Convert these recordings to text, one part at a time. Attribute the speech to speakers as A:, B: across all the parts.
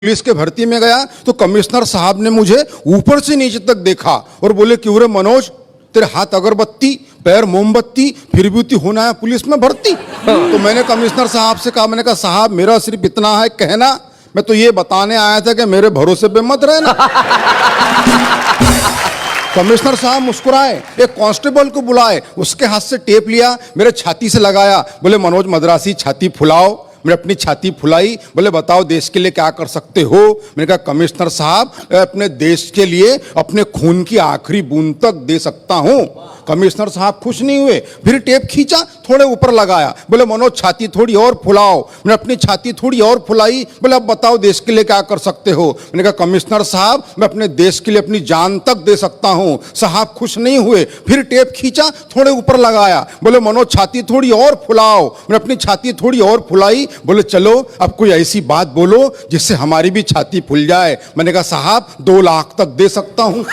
A: Police के भर्ती में गया तो कमिश्नर साहब ने मुझे ऊपर से नीचे तक देखा और बोले, क्यों रे मनोज, तेरे हाथ अगरबत्ती पैर मोमबत्ती, फिर भी होना है पुलिस में भर्ती? तो मैंने कमिश्नर साहब से कहा, मैंने कहा साहब मेरा सिर्फ इतना है कहना, मैं तो ये बताने आया था कि मेरे भरोसे पे मत रहना। कमिश्नर साहब मुस्कुराए, एक कांस्टेबल को बुलाए, उसके हाथ से टेप लिया, मेरे छाती से लगाया, बोले मनोज मद्रासी छाती फुलाओ। मैंने अपनी छाती फुलाई, बोले बताओ देश के लिए क्या कर सकते हो? मैंने कहा कमिश्नर साहब अपने देश के लिए अपने खून की आखिरी बूंद तक दे सकता हूं। कमिश्नर साहब खुश नहीं हुए, फिर टेप खींचा, थोड़े ऊपर लगाया, बोले मनोज छाती थोड़ी और फुलाओ। मैंने अपनी छाती थोड़ी और फुलाई, बोले अब बताओ देश के लिए क्या कर सकते हो? मैंने कहा कमिश्नर साहब मैं अपने देश के लिए अपनी जान तक दे सकता हूं। साहब खुश नहीं हुए, फिर टेप खींचा, थोड़े ऊपर लगाया, बोले मनोज छाती थोड़ी और फुलाओ। मैंने अपनी छाती थोड़ी और फुलाई, बोले चलो अब कोई ऐसी बात बोलो जिससे हमारी भी छाती फूल जाए। मैंने कहा साहब 2 लाख तक दे सकता हूं।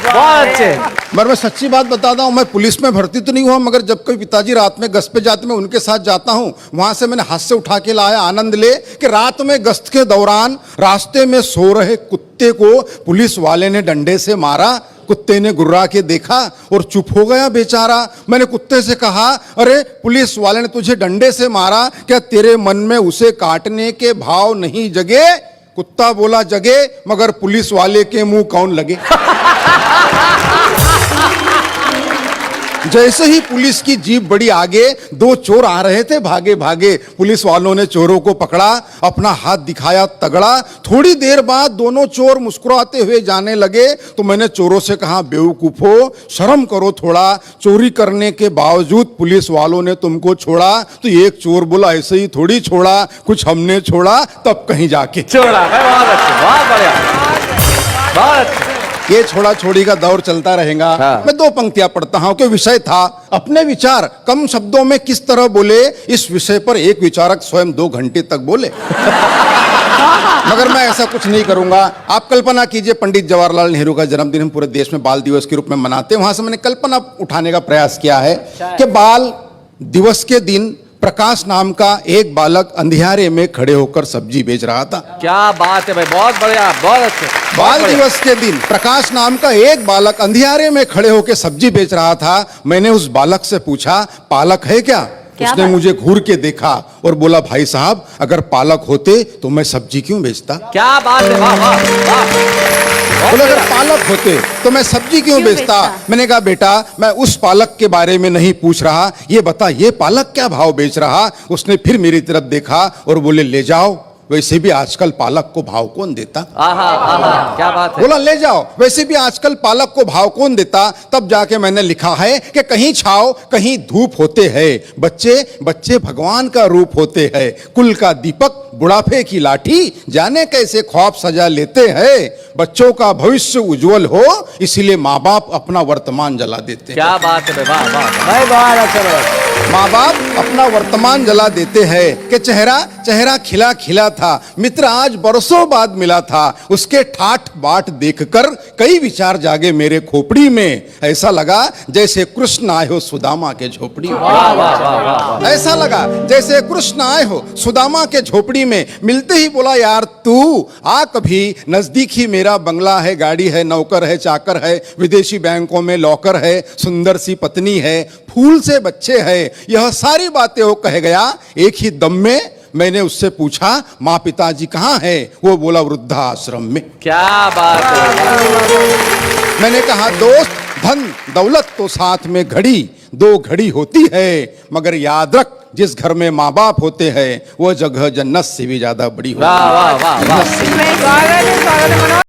B: बहुत अच्छे।
A: मैं सच्ची बात बताता हूं, मैं पुलिस में भर्ती तो नहीं हुआ, मगर जब कोई पिताजी रात में गश्त पे जाते मैं उनके साथ जाता हूं, वहां से मैंने हाथ से उठा के लाया आनंद ले कि रात में गश्त के दौरान रास्ते में सो रहे कुत्ते को पुलिस वाले ने डंडे से मारा। कुत्ते ने गुर्रा के देखा और चुप हो गया बेचारा। मैंने कुत्ते से कहा, अरे पुलिस वाले ने तुझे डंडे से मारा, क्या तेरे मन में उसे काटने के भाव नहीं जगे? कुत्ता बोला जगे, मगर पुलिस वाले के मुंह कौन लगे? जैसे ही पुलिस की जीप बड़ी आगे, 2 चोर आ रहे थे भागे भागे। पुलिस वालों ने चोरों को पकड़ा, अपना हाथ दिखाया तगड़ा। थोड़ी देर बाद दोनों चोर मुस्कुराते हुए जाने लगे तो मैंने चोरों से कहा, बेवकूफो शर्म करो थोड़ा, चोरी करने के बावजूद पुलिस वालों ने तुमको छोड़ा। तो एक चोर बोला, ऐसे ही थोड़ी छोड़ा, कुछ हमने छोड़ा तब कहीं जाके
B: छोड़ा। बहुत अच्छे, बहुत बढ़िया, बहुत अच्छे।
A: ये छोड़ा छोड़ी का दौर चलता रहेगा।
B: हाँ।
A: मैं 2 पंक्तियां पढ़ता हूं कि विषय था अपने विचार कम शब्दों में किस तरह बोले। इस विषय पर एक विचारक स्वयं 2 घंटे तक बोले। मगर मैं ऐसा कुछ नहीं करूंगा। आप कल्पना कीजिए, पंडित जवाहरलाल नेहरू का जन्मदिन हम पूरे देश में बाल दिवस के रूप में मनाते हैं। वहां से मैंने कल्पना उठाने का प्रयास किया है कि बाल दिवस के दिन प्रकाश नाम का एक बालक अंधियारे में खड़े होकर सब्जी बेच रहा था।
B: क्या बात है भाई, बहुत बढ़िया, बहुत अच्छे।
A: बाल दिवस के दिन प्रकाश नाम का एक बालक अंधियारे में खड़े होकर सब्जी बेच रहा था। मैंने उस बालक से पूछा, पालक है क्या? उसने मुझे घूर के देखा और बोला, भाई साहब अगर पालक होते तो मैं सब्जी क्यों बेचता?
B: क्या बात है, वाह वाह वाह।
A: बोले अगर पालक होते तो मैं सब्जी क्यों बेचता? मैंने कहा बेटा मैं उस पालक के बारे में नहीं पूछ रहा, ये बता ये पालक क्या भाव बेच रहा? उसने फिर मेरी तरफ देखा और बोले, ले जाओ, वैसे भी आजकल पालक को भाव कौन देता?
B: आहा, क्या बात है।
A: बोला ले जाओ, वैसे भी आजकल पालक को भाव कौन देता? तब जाके मैंने लिखा है कि कहीं छाव कहीं धूप होते हैं, बच्चे बच्चे भगवान का रूप होते हैं, कुल का दीपक बुढ़ापे की लाठी, जाने कैसे ख्वाब सजा लेते हैं। बच्चों का भविष्य उज्जवल हो इसीलिए माँ बाप अपना वर्तमान जला देते हैं।
B: क्या बात है, वाह वाह वाह, अच्छा।
A: माँ बाप अपना वर्तमान जला देते हैं कि चेहरा चेहरा खिला खिला था, मित्र आज बरसों बाद मिला था, उसके ठाठ बाट देखकर कई विचार जागे मेरे खोपड़ी में। ऐसा लगा जैसे कृष्ण आए हो सुदामा के झोपड़ी में। ऐसा लगा जैसे कृष्ण आए हो सुदामा के झोपड़ी में। मिलते ही बोला, यार तू आ कभी नजदीक ही, मेरा बंगला है, गाड़ी है, नौकर है, चाकर है, विदेशी बैंकों में लॉकर है, सुंदर सी पत्नी है, फूल से बच्चे हैं। यह सारी बातें वो कह गया। एक ही दम में मैंने उससे पूछा, माँ पिताजी कहाँ है? वो बोला वृद्धाश्रम में।
B: क्या बात है।
A: मैंने कहा दोस्त धन दौलत तो साथ में घड़ी 2 घड़ी होती है, मगर याद रख जिस घर में माँ बाप होते हैं वो जगह जन्नत से भी ज्यादा बड़ी होती है।
B: वाह वाह वाह वाह।